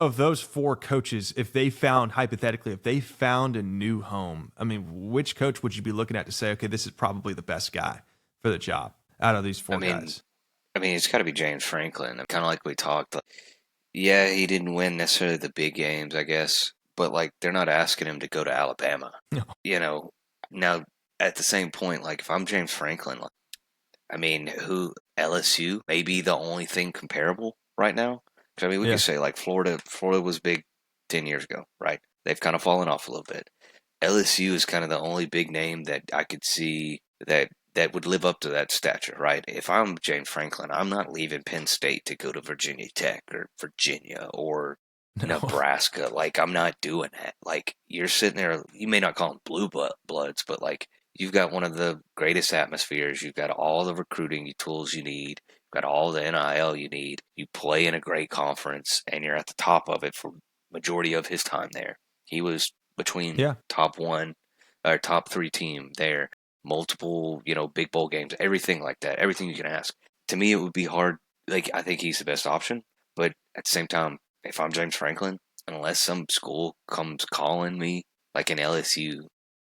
of those four coaches, if they found a new home, I mean, which coach would you be looking at to say, okay, this is probably the best guy for the job out of these I four mean, guys? it's got to be James Franklin. Kind of like we talked. Like, yeah, he didn't win necessarily the big games, I guess, but like they're not asking him to go to Alabama. No. You know, now at the same point, like if I'm James Franklin, like, who LSU may be the only thing comparable right now. 'Cause, we could Yeah. say like Florida. Florida was big 10 years ago, right? They've kind of fallen off a little bit. LSU is kind of the only big name that I could see that would live up to that stature, right? If I'm James Franklin, I'm not leaving Penn State to go to Virginia Tech or Virginia or No. Nebraska. Like I'm not doing that. Like you're sitting there, you may not call them bloods, but like you've got one of the greatest atmospheres. You've got all the recruiting tools you need. You've got all the NIL you need. You play in a great conference, and you're at the top of it for majority of his time there. He was between Yeah. top one or top three team there, multiple, big bowl games, everything like that, everything you can ask. To me, it would be hard. Like, I think he's the best option, but at the same time, if I'm James Franklin, unless some school comes calling me, like an LSU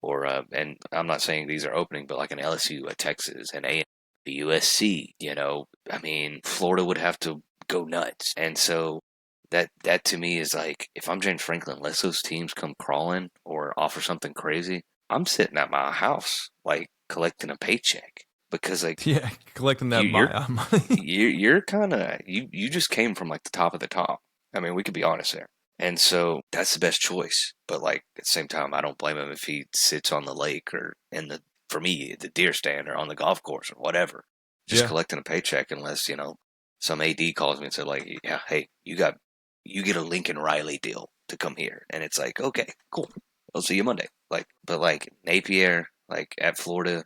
or, and I'm not saying these are opening, but like an LSU, a Texas, an A, the USC, Florida would have to go nuts. And so that to me is like, if I'm James Franklin, unless those teams come crawling or offer something crazy, I'm sitting at my house like collecting a paycheck because like Yeah. Collecting that you, you're money. you're kind of you just came from like the top of the top. We could be honest there. And so that's the best choice. But like at the same time, I don't blame him if he sits on the lake or in the for me the deer stand or on the golf course or whatever, just Yeah. collecting a paycheck. Unless some AD calls me and said like, yeah, hey, you get a Lincoln Riley deal to come here, and it's like, okay, cool, I'll see you Monday. Like, but like Napier, like at Florida,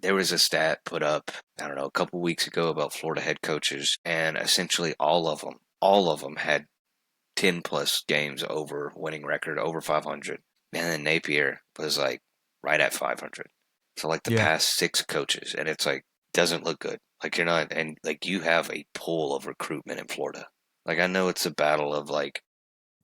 there was a stat put up, I don't know, a couple weeks ago about Florida head coaches, and essentially all of them had 10 plus games over winning record, over 500. And then Napier was like right at 500. So like the Yeah. past six coaches, and it's like, doesn't look good. Like you're not, and like you have a pool of recruitment in Florida. Like I know it's a battle of like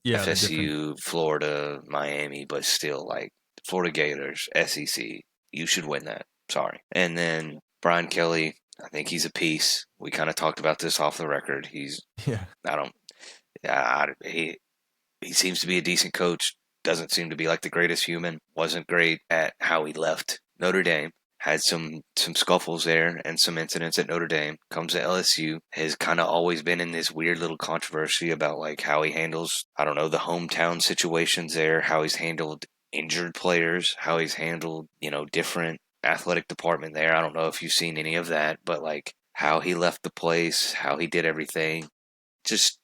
Yeah. The different. FSU, Florida, Miami, but still like Florida Gators, SEC, you should win that. Sorry. And then Brian Kelly, I think he's a piece. We kind of talked about this off the record. Yeah. I don't, he seems to be a decent coach. Doesn't seem to be like the greatest human. Wasn't great at how he left Notre Dame. Had some scuffles there and some incidents at Notre Dame. Comes to LSU. Has kind of always been in this weird little controversy about like how he handles, I don't know, the hometown situations there. How he's handled injured players. How he's handled different athletic department there. I don't know if you've seen any of that, but like how he left the place, how he did everything. Just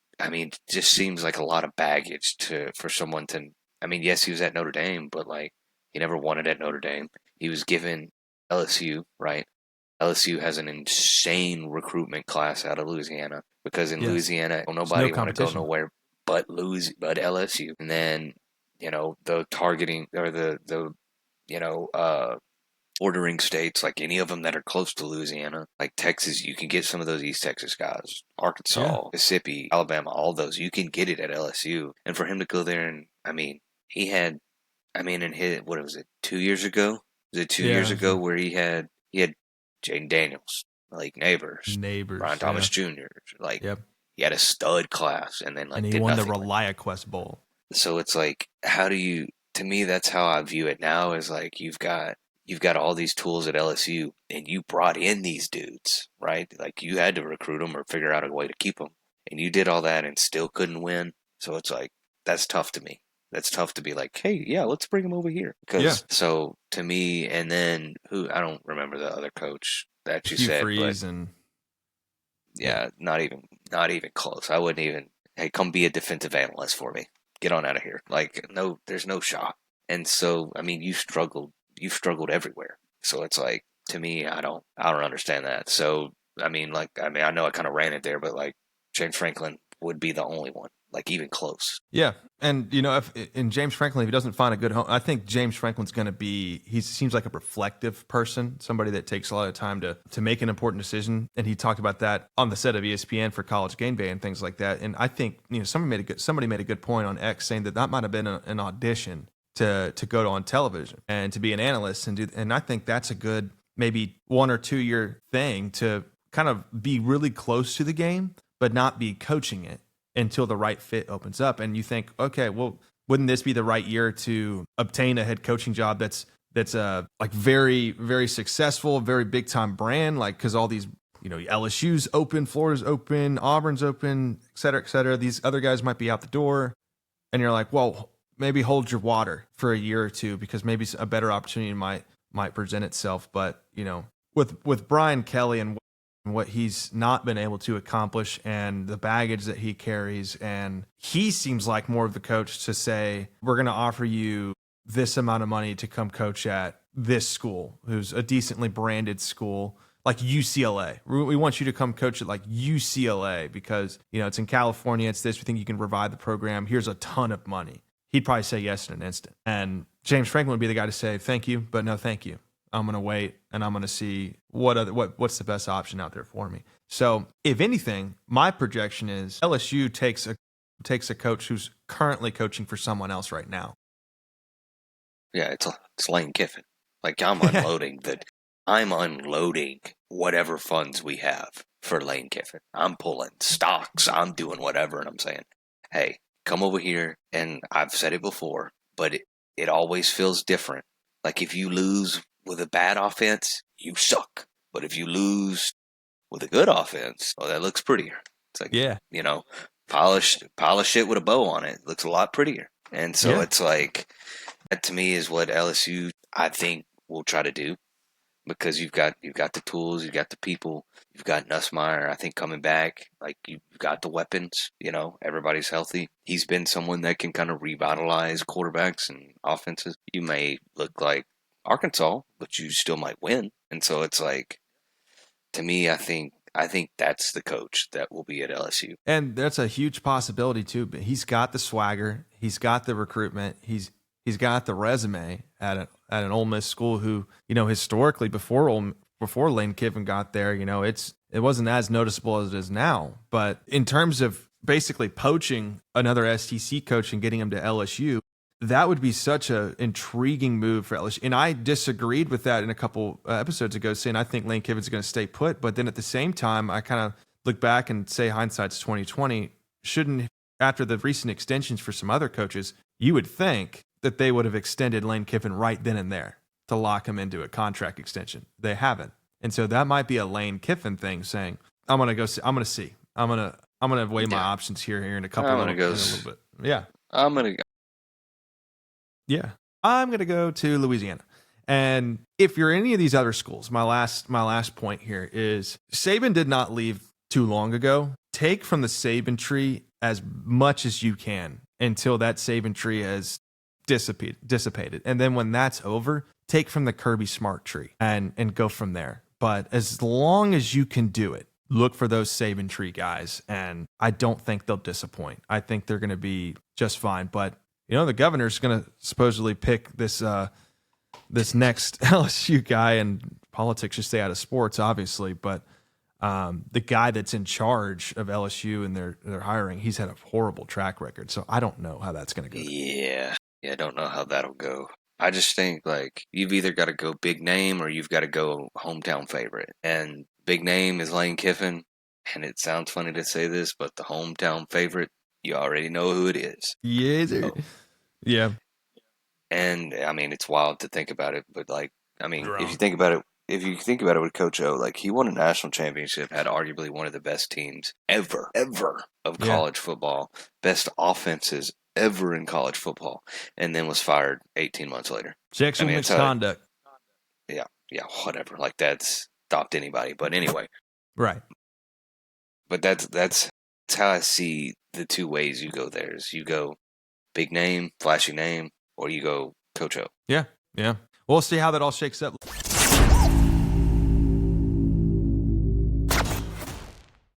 seems like a lot of baggage for someone to. Yes, he was at Notre Dame, but like he never won it at Notre Dame. He was given LSU, right? LSU has an insane recruitment class out of Louisiana because in Yes. Louisiana, There's no nobody want to go competition. nowhere but LSU. And then the targeting or the you know ordering states, like any of them that are close to Louisiana, like Texas, you can get some of those East Texas guys, Yeah. Arkansas, Mississippi, Alabama, all those. You can get it at LSU. And for him to go there and, he had, in his, what was it, 2 years ago? Was it 2 years Yeah. ago where he had Jaden Daniels, like Neighbors, Brian Neighbors. Thomas Yeah. Jr., like Yep. he had a stud class and then And like he did won the nothing with it. ReliaQuest Bowl. So it's like, to me, that's how I view it now is like you've got all these tools at LSU and you brought in these dudes, right? Like you had to recruit them or figure out a way to keep them. And you did all that and still couldn't win. So it's like, that's tough to me. That's tough to be like, hey, yeah, let's bring him over here. Yeah. Because so to me, and then I don't remember the other coach that you Hugh said, but Freeze and yeah. yeah, not even close. I wouldn't even, hey, come be a defensive analyst for me. Get on out of here. Like, no, there's no shot. And so, you've struggled everywhere. So it's like, to me, I don't understand that. So, I know I kind of ran it there, but like, James Franklin would be the only one. like even close. Yeah. And, if in James Franklin, if he doesn't find a good home, I think James Franklin's going to he seems like a reflective person, somebody that takes a lot of time to make an important decision. And he talked about that on the set of ESPN for College Game Day and things like that. And I think, somebody made a good point on X saying that might have been an audition to go on television and to be an analyst and I think that's a good, maybe 1 or 2 year thing to kind of be really close to the game, but not be coaching it until the right fit opens up. And you think, okay, well, wouldn't this be the right year to obtain a head coaching job that's like very, very successful, very big time brand, like, because all these, LSU's open, Florida's open, Auburn's open, et cetera, et cetera. These other guys might be out the door. And you're like, well, maybe hold your water for a year or two because maybe a better opportunity might present itself. But, with Brian Kelly and what he's not been able to accomplish and the baggage that he carries. And he seems like more of the coach to say, we're going to offer you this amount of money to come coach at this school, who's a decently branded school like UCLA. We want you to come coach at like UCLA because, it's in California. It's this. We think you can revive the program. Here's a ton of money. He'd probably say yes in an instant. And James Franklin would be the guy to say, thank you, but no, thank you. I'm going to wait and I'm going to see what's the best option out there for me. So if anything, my projection is LSU takes a coach who's currently coaching for someone else right now. Yeah, it's Lane Kiffin. Like I'm unloading whatever funds we have for Lane Kiffin. I'm pulling stocks. I'm doing whatever. And I'm saying, hey, come over here. And I've said it before, but it always feels different. Like if you lose with a bad offense, you suck. But if you lose with a good offense, well, that looks prettier. It's like, polish it with a bow on it. It looks a lot prettier. And so it's like, that to me is what LSU, I think, will try to do. Because you've got the tools, you've got the people, you've got Nussmeier, I think, coming back. Like, you've got the weapons, everybody's healthy. He's been someone that can kind of revitalize quarterbacks and offenses. You may look like Arkansas, but you still might win. And so it's like, to me, I think that's the coach that will be at LSU. And that's a huge possibility too. But he's got the swagger, he's got the recruitment, he's got the resume at an Ole Miss school who, historically before Lane Kiffin got there, it wasn't as noticeable as it is now. But in terms of basically poaching another STC coach and getting him to LSU, that would be such an intriguing move for LSU. And I disagreed with that in a couple episodes ago, saying I think Lane Kiffin's going to stay put. But then at the same time, I kind of look back and say hindsight's 2020. Shouldn't, after the recent extensions for some other coaches, you would think that they would have extended Lane Kiffin right then and there to lock him into a contract extension. They haven't. And so that might be a Lane Kiffin thing, saying, I'm going to weigh my options here in a couple of a little bit. Yeah. Yeah, I'm going to go to Louisiana. And if you're any of these other schools, my last point here is Saban did not leave too long ago. Take from the Saban tree as much as you can until that Saban tree has dissipated. And then when that's over, take from the Kirby Smart tree and go from there. But as long as you can do it, look for those Saban tree guys. And I don't think they'll disappoint. I think they're going to be just fine. But the governor's going to supposedly pick this next LSU guy, and politics should stay out of sports, obviously. But the guy that's in charge of LSU and their hiring, he's had a horrible track record. So I don't know how that's going to go. Yeah, I don't know how that'll go. I just think like you've either got to go big name or you've got to go hometown favorite. And big name is Lane Kiffin, and it sounds funny to say this, but the hometown favorite, you already know who it is. Yeah, yeah. And I mean, it's wild to think about it, but like, I mean, if you think about it with Coach O, like he won a national championship, had arguably one of the best teams ever of college football, best offenses ever in college football, and then was fired 18 months later. Sexual misconduct. Yeah, whatever. Like that's stopped anybody. But anyway, right. But that's how I see the two ways you go there. Is you go big name, flashy name, or you go Coach O. Yeah. We'll see how that all shakes up.